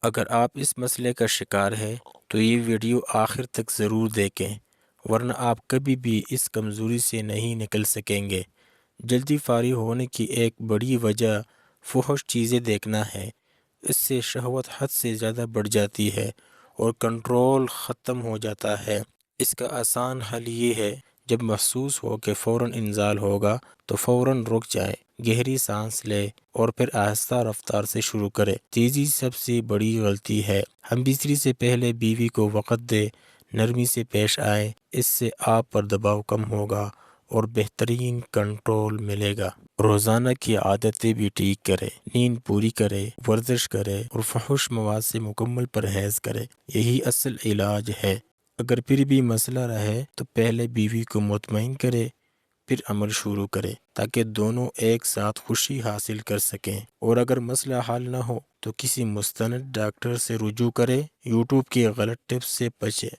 اگر آپ اس مسئلے کا شکار ہے تو یہ ویڈیو آخر تک ضرور دیکھیں، ورنہ آپ کبھی بھی اس کمزوری سے نہیں نکل سکیں گے۔ جلدی فارغ ہونے کی ایک بڑی وجہ فحش چیزیں دیکھنا ہے۔ اس سے شہوت حد سے زیادہ بڑھ جاتی ہے اور کنٹرول ختم ہو جاتا ہے۔ اس کا آسان حل یہ ہے، جب محسوس ہو کہ فوراً انزال ہوگا تو فوراً رک جائے، گہری سانس لے اور پھر آہستہ رفتار سے شروع کرے۔ تیزی سب سے بڑی غلطی ہے۔ ہم بستری سے پہلے بیوی کو وقت دے، نرمی سے پیش آئیں، اس سے آپ پر دباؤ کم ہوگا اور بہترین کنٹرول ملے گا۔ روزانہ کی عادتیں بھی ٹھیک کرے، نیند پوری کرے، ورزش کرے اور فحش مواد سے مکمل پرہیز کرے۔ یہی اصل علاج ہے۔ اگر پھر بھی مسئلہ رہے تو پہلے بیوی کو مطمئن کرے، پھر عمل شروع کرے تاکہ دونوں ایک ساتھ خوشی حاصل کر سکیں۔ اور اگر مسئلہ حل نہ ہو تو کسی مستند ڈاکٹر سے رجوع کرے۔ یوٹیوب کی غلط ٹپس سے بچے۔